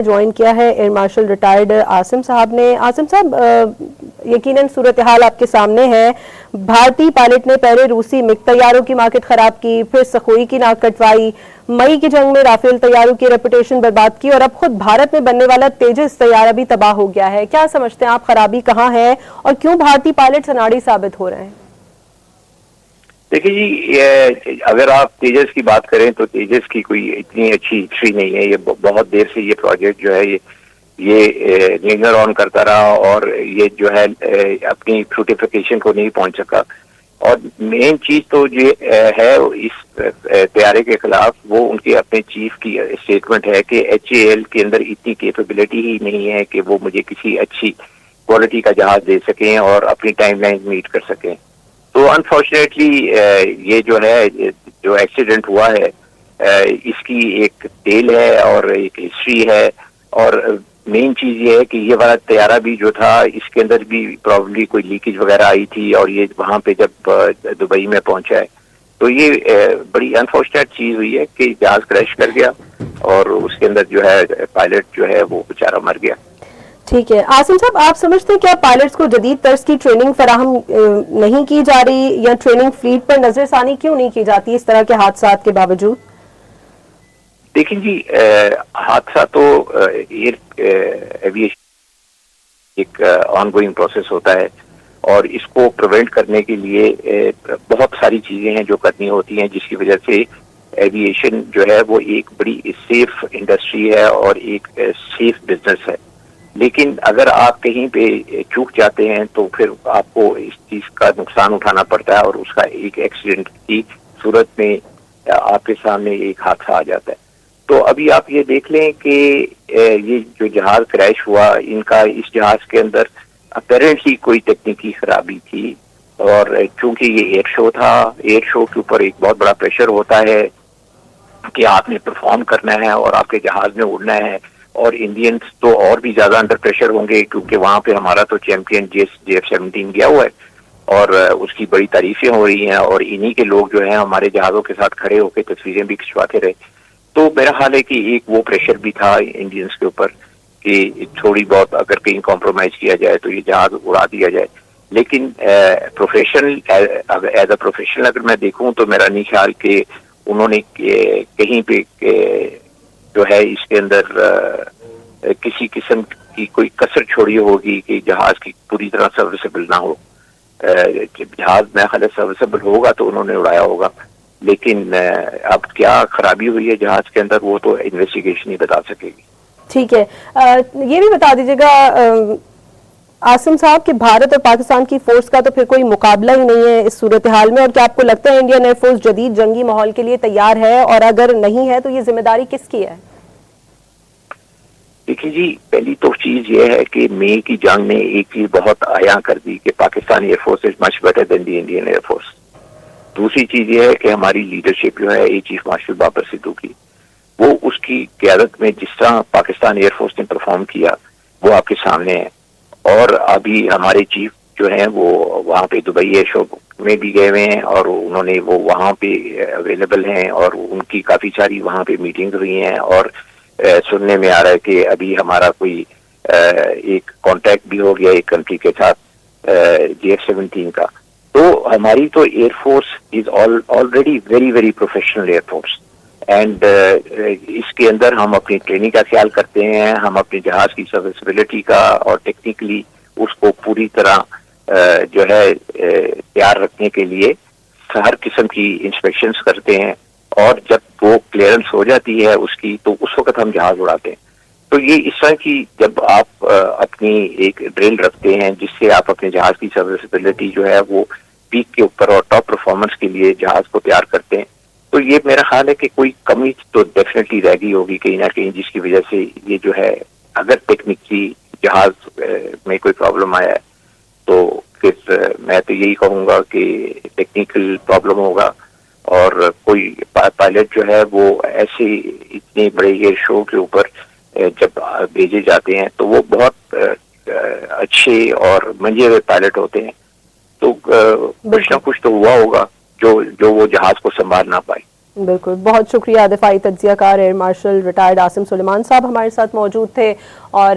Join کیا ہے year marshal retired Asim صاحب نے. عاصم صاحب, یقیناً صورتحال آپ کے سامنے ہے. بھارتی پائلٹ نے پہلے روسی مگ طیاروں کی مارکیٹ خراب کی, پھر سخوئی کی ناک کٹوائی, مئی کی جنگ میں رافیل طیاروں کی ریپوٹیشن برباد کی, اور اب خود بھارت میں بننے والا تیجس طیارہ بھی تباہ ہو گیا ہے. کیا سمجھتے ہیں آپ, خرابی کہاں ہے اور کیوں بھارتی پائلٹس اناڑی ثابت ہو رہے ہیں؟ دیکھیے جی, اگر آپ تیجس کی بات کریں تو تیجس کی کوئی اتنی اچھی ہسٹری نہیں ہے. یہ بہت دیر سے یہ پروجیکٹ جو ہے یہ لنگر آن کرتا رہا, اور یہ جو ہے اپنی فروٹیفیکیشن کو نہیں پہنچ سکا. اور مین چیز تو یہ ہے اس طیارے کے خلاف, وہ ان کے اپنے چیف کی اسٹیٹمنٹ ہے کہ ایچ اے ایل کے اندر اتنی کیپیبلٹی ہی نہیں ہے کہ وہ مجھے کسی اچھی کوالٹی کا جہاز دے سکیں اور اپنی ٹائم لائن میٹ کر سکیں. تو انفارچونیٹلی یہ جو ہے جو ایکسیڈنٹ ہوا ہے اس کی ایک ٹیل ہے اور ایک ہسٹری ہے. اور مین چیز یہ ہے کہ یہ والا طیارہ بھی جو تھا اس کے اندر بھی پرابلی کوئی لیکیج وغیرہ آئی تھی, اور یہ وہاں پہ جب دبئی میں پہنچا ہے تو یہ بڑی انفارچونیٹ چیز ہوئی ہے کہ جہاز کریش کر گیا اور اس کے اندر جو ہے پائلٹ جو ہے وہ بیچارہ مر گیا. ٹھیک ہے. عاصم صاحب, آپ سمجھتے ہیں کیا پائلٹس کو جدید طرز کی ٹریننگ فراہم نہیں کی جا رہی, یا ٹریننگ فلیٹ پر نظر ثانی کیوں نہیں کی جاتی اس طرح کے حادثات کے باوجود؟ دیکھیں جی, حادثہ تو ایویشن ایک آن گوئنگ پروسیس ہوتا ہے, اور اس کو پریونٹ کرنے کے لیے بہت ساری چیزیں ہیں جو کرنی ہوتی ہیں, جس کی وجہ سے ایویشن جو ہے وہ ایک بڑی سیف انڈسٹری ہے اور ایک سیف بزنس ہے. لیکن اگر آپ کہیں پہ چوک جاتے ہیں تو پھر آپ کو اس چیز کا نقصان اٹھانا پڑتا ہے, اور اس کا ایک ایکسیڈنٹ کی صورت میں آپ کے سامنے ایک حادثہ آ جاتا ہے. تو ابھی آپ یہ دیکھ لیں کہ یہ جو جہاز کریش ہوا, ان کا اس جہاز کے اندر اپیرنٹلی کوئی تکنیکی خرابی تھی, اور چونکہ یہ ایئر شو تھا, ایئر شو کے اوپر ایک بہت بڑا پریشر ہوتا ہے کہ آپ نے پرفارم کرنا ہے اور آپ کے جہاز میں اڑنا ہے. اور انڈینس تو اور بھی زیادہ انڈر پریشر ہوں گے, کیونکہ وہاں پہ ہمارا تو چیمپئن JF-17 گیا ہوا ہے اور اس کی بڑی تعریفیں ہو رہی ہیں, اور انہی کے لوگ جو ہیں ہمارے جہازوں کے ساتھ کھڑے ہو کے تصویریں بھی کھنچواتے رہے. تو میرا خیال ہے کہ ایک وہ پریشر بھی تھا انڈینس کے اوپر کہ تھوڑی بہت اگر کہیں کمپرومائز کیا جائے تو یہ جہاز اڑا دیا جائے. لیکن پروفیشنل ایز اے پروفیشنل اگر میں دیکھوں تو میرا نہیں خیال کہ انہوں نے کہیں پہ جو ہے اس کے اندر کسی قسم کی کوئی کسر چھوڑی ہوگی کہ جہاز کی پوری طرح سروسیبل نہ ہو. جہاز میں خیال سروسیبل ہوگا تو انہوں نے اڑایا ہوگا, لیکن اب کیا خرابی ہوئی ہے جہاز کے اندر وہ تو انویسٹیگیشن ہی بتا سکے گی. ٹھیک ہے. یہ بھی بتا دیجیے گا عاصم صاحب کہ بھارت اور پاکستان کی فورس کا تو پھر کوئی مقابلہ ہی نہیں ہے اس صورتحال میں, اور کیا آپ کو لگتا ہے انڈین ایئر فورس جدید جنگی ماحول کے لیے تیار ہے, اور اگر نہیں ہے تو یہ ذمہ داری کس کی ہے؟ دیکھیے جی, پہلی تو چیز یہ ہے کہ مئی کی جنگ نے ایک چیز بہت عیاں کر دی کہ Pakistani year force is much better than the Indian air force. دوسری چیز یہ ہے کہ ہماری لیڈرشپ جو ہے air chief marshal Babar Siddiqui, وہ اس کی قیادت میں جس طرح پاکستان ایئر فورس نے پرفارم کیا وہ آپ کے سامنے ہے. اور ابھی ہمارے چیف جو ہیں وہ وہاں پہ دبئی ایئر شو میں بھی گئے ہوئے ہیں, اور انہوں نے وہ وہاں پہ اویلیبل ہیں, اور ان کی کافی ساری وہاں پہ میٹنگز ہوئی ہیں. اور سننے میں آ رہا ہے کہ ابھی ہمارا کوئی ایک کانٹیکٹ بھی ہو گیا ایک کنٹری کے ساتھ JF-17 کا. تو ہماری تو air force is already very very professional air force, and اس کے اندر ہم اپنی ٹریننگ کا خیال کرتے ہیں, ہم اپنے جہاز کی سروسیبلٹی کا اور ٹیکنیکلی اس کو پوری طرح جو ہے تیار رکھنے کے لیے ہر قسم کی انسپیکشنز کرتے ہیں, اور جب وہ کلیئرنس ہو جاتی ہے اس کی تو اس وقت ہم جہاز اڑاتے ہیں. تو یہ اس طرح کی جب آپ اپنی ایک ڈرل رکھتے ہیں جس سے آپ اپنے جہاز کی سروسیبلٹی جو ہے وہ پیک کے اوپر اور ٹاپ پرفارمنس کے لیے جہاز کو تیار کرتے ہیں, تو یہ میرا خیال ہے کہ کوئی کمی تو ڈیفینیٹلی رہ گئی ہوگی کہیں نہ کہیں, جس کی وجہ سے یہ جو ہے اگر ٹیکنیکی جہاز میں کوئی پرابلم آیا ہے تو پھر میں تو یہی کہوں گا کہ ٹیکنیکل پرابلم ہوگا, اور کوئی پائلٹ جو ہے وہ ایسے اتنے بڑے ایئر شو کے اوپر جب بھیجے جاتے ہیں تو وہ بہت اچھے اور منجے ہوئے پائلٹ ہوتے ہیں, تو کچھ نہ کچھ تو ہوا ہوگا جو وہ جہاز کو سنبھال نہ پائے. بالکل، بہت شکریہ. دفاعی تجزیہ کار air marshal retired Asim Suleman صاحب ہمارے ساتھ موجود تھے اور